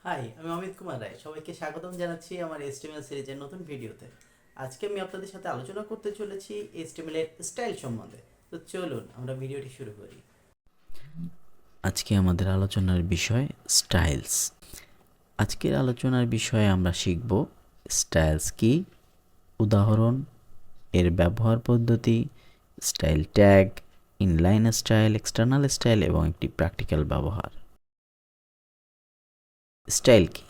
High, আমি অমিত কুমার রায়। সবাইকে স্বাগতম জানাচ্ছি আমার HTML সিরিজের নতুন ভিডিওতে। আজকে আমি আপনাদের সাথে আলোচনা করতে চলেছি HTML এর স্টাইল সম্বন্ধে। তো চলুন আমরা ভিডিওটি শুরু করি। আজকে আমাদের আলোচনার বিষয় স্টাইলস। আজকের আলোচনার বিষয়ে আমরা শিখব স্টাইলস কি, উদাহরণ, এর ব্যবহার পদ্ধতি, style tag, inline style, external style এবং একটি প্র্যাকটিক্যাল ব্যবহার। স্টাইল কি?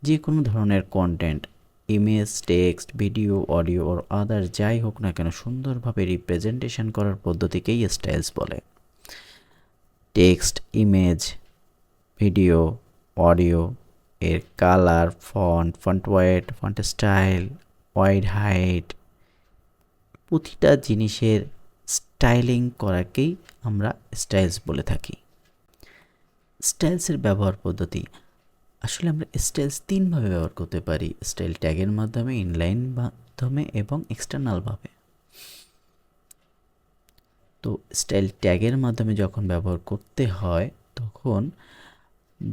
যে কোনো ধরনের content, image, text, video, audio ও আদার যাই হোক না কেন সুন্দরভাবে রিপ্রেজেন্টেশন করার পদ্ধতিকেই স্টাইলস বলে। টেক্সট, ইমেজ, ভিডিও, অডিও এর colour, font weight, font style, wide height, প্রতিটা জিনিসের স্টাইলিং করাকেই আমরা স্টাইলস বলে থাকি। স্টাইলসের ব্যবহার পদ্ধতি, আসলে আমরা স্টাইলস তিনভাবে ব্যবহার করতে পারি: স্টাইল ট্যাগের মাধ্যমে, ইনলাইন মাধ্যমে এবং এক্সটার্নালভাবে। তো স্টাইল ট্যাগের মাধ্যমে যখন ব্যবহার করতে হয় তখন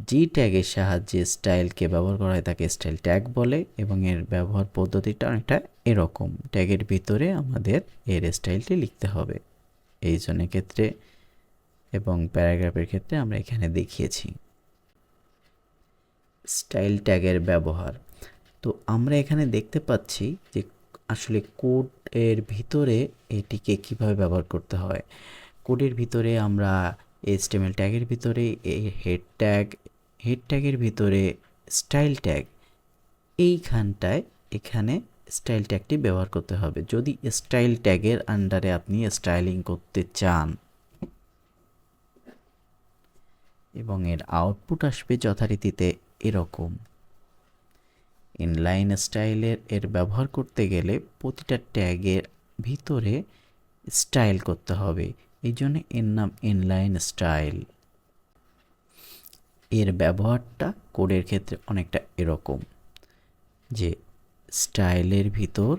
জি ট্যাগের সাহায্যে স্টাইলকে ব্যবহার করা হয় তাকে স্টাইল ট্যাগ বলে এবং এর ব্যবহার পদ্ধতিটা অনেকটা এরকম। ট্যাগের ভিতরে আমাদের এর স্টাইলটি লিখতে হবে এই জনের ক্ষেত্রে এবং প্যারাগ্রাফের ক্ষেত্রে আমরা এখানে দেখিয়েছি। স্টাইল ট্যাগের ব্যবহার, তো আমরা এখানে দেখতে পাচ্ছি যে আসলে কোড এর ভিতরে এটিকে কিভাবে ব্যবহার করতে হয়। কোডের ভিতরে আমরা HTML ট্যাগের ভিতরে এই হেড ট্যাগের ভিতরে স্টাইল ট্যাগ, এইখানটায় এখানে স্টাইল ট্যাগটি ব্যবহার করতে হবে যদি স্টাইল ট্যাগের আন্ডারে আপনি স্টাইলিং করতে চান, এবং এর আউটপুট আসবে যথারীতিতে এরকম। ইনলাইন স্টাইলের ব্যবহার করতে গেলে প্রতিটা ট্যাগের ভিতরে স্টাইল করতে হবে, এই জন্য এর নাম ইনলাইন স্টাইল। এর ব্যবহারটা কোডের ক্ষেত্রে অনেকটা এরকম যে স্টাইলের ভিতর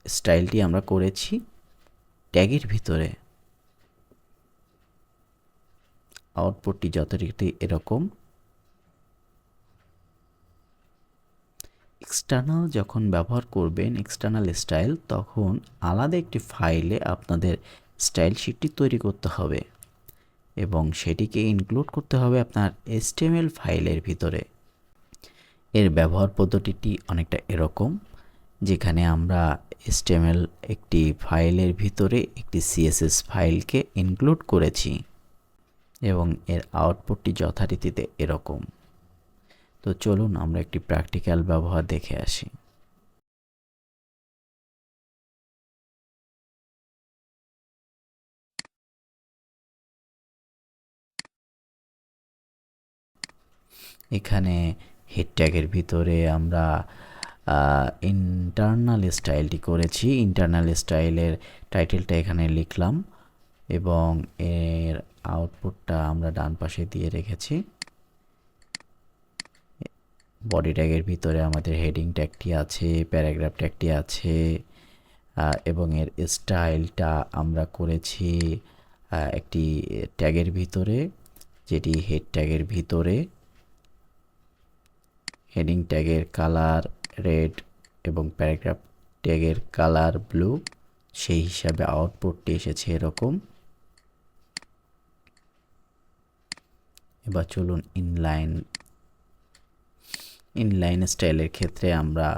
স্টাইলটি আমরা করেছি ট্যাগের ভিতরে, আউটপুটটি যথারীতি এরকম। এক্সটার্নাল যখন ব্যবহার করবেন এক্সটার্নাল স্টাইল, তখন আলাদা একটি ফাইলে আপনাদের স্টাইল শিটটি তৈরি করতে হবে এবং সেটিকে ইনক্লুড করতে হবে আপনার HTML ফাইলের ভিতরে। এর ব্যবহার পদ্ধতিটি অনেকটা এরকম, যেখানে আমরা HTML একটি ফাইলের ভিতরে একটি CSS ফাইলকে ইনক্লুড করেছি এবং এর আউটপুটটি যথারীতিতে এরকম। তো চলুন আমরা একটি প্র্যাকটিক্যাল ব্যবহার দেখে আসি। এখানে হেড ট্যাগের ভিতরে আমরা ইন্টারনাল স্টাইলটি করেছি। ইন্টারনাল স্টাইলের টাইটেলটা এখানে লিখলাম এবং এর আউটপুটটা আমরা ডান পাশে দিয়ে রেখেছি। বডি ট্যাগের ভিতরে আমাদের হেডিং ট্যাগটি আছে, প্যারাগ্রাফ ট্যাগটি আছে এবং এর স্টাইলটা আমরা করেছি একটি ট্যাগের ভিতরে, যেটি হেড ট্যাগের ভিতরে। হেডিং ট্যাগের কালার রেড এবং প্যারাগ্রাফ ট্যাগের কালার ব্লু, সেই হিসাবে আউটপুটটি এসেছে এরকম। এবার চলুন ইনলাইন স্টাইলের ক্ষেত্রে আমরা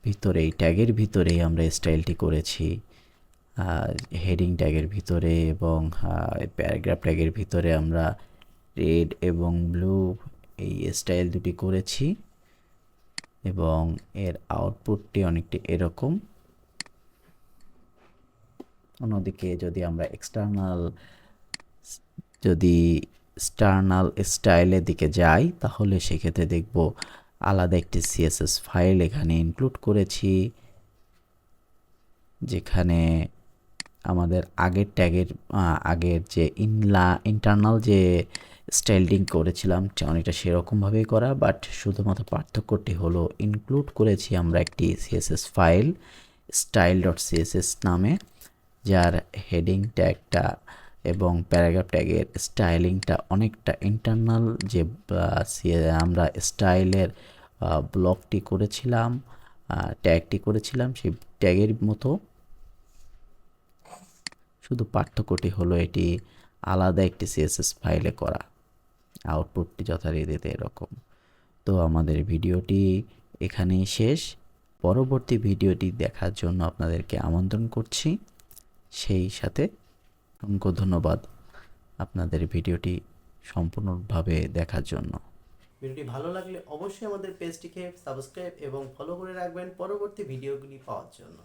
ভিতরে এই ট্যাগের ভিতরেই আমরা স্টাইলটি করেছি হেডিং ট্যাগের ভিতরে এবং প্যারাগ্রাফ ট্যাগের ভিতরে আমরা রেড এবং ব্লু এই স্টাইল দুটি করেছি এবং এর আউটপুটটি অনেকটি এরকম। অন্যদিকে যদি আমরা এক্সটার্নাল স্টাইলের দিকে যাই তাহলে সেক্ষেত্রে দেখব আলাদা একটি CSS ফাইল এখানে ইনক্লুড করেছি, যেখানে আমাদের আগের ট্যাগের আগের যে ইন্টারনাল যে স্টাইলিং করেছিলাম অনেকটা সেরকমভাবেই করা, বাট শুধুমাত্র পার্থক্যটি হলো ইনক্লুড করেছি আমরা একটি CSS ফাইল style.css নামে, যার হেডিং ট্যাগটা এবং প্যারাগ্রাফ ট্যাগের স্টাইলিংটা অনেকটা ইন্টারনাল যে আমরা স্টাইলের ব্লকটি করেছিলাম, ট্যাগটি করেছিলাম সেই ট্যাগের মতো, শুধু পার্থক্যটি হলো এটি আলাদা একটি সিএসএস ফাইলে করা, আউটপুটটি যথারীতিতে এরকম। তো আমাদের ভিডিওটি এখানেই শেষ। পরবর্তী ভিডিওটি দেখার জন্য আপনাদেরকে আমন্ত্রণ করছি। সেই সাথে অসংখ্য ধন্যবাদ আপনাদের ভিডিওটি সম্পূর্ণভাবে দেখার জন্য। ভিডিওটি ভালো লাগলে অবশ্যই আমাদের পেজটিকে সাবস্ক্রাইব এবং ফলো করে রাখবেন পরবর্তী ভিডিওগুলি পাওয়ার জন্য।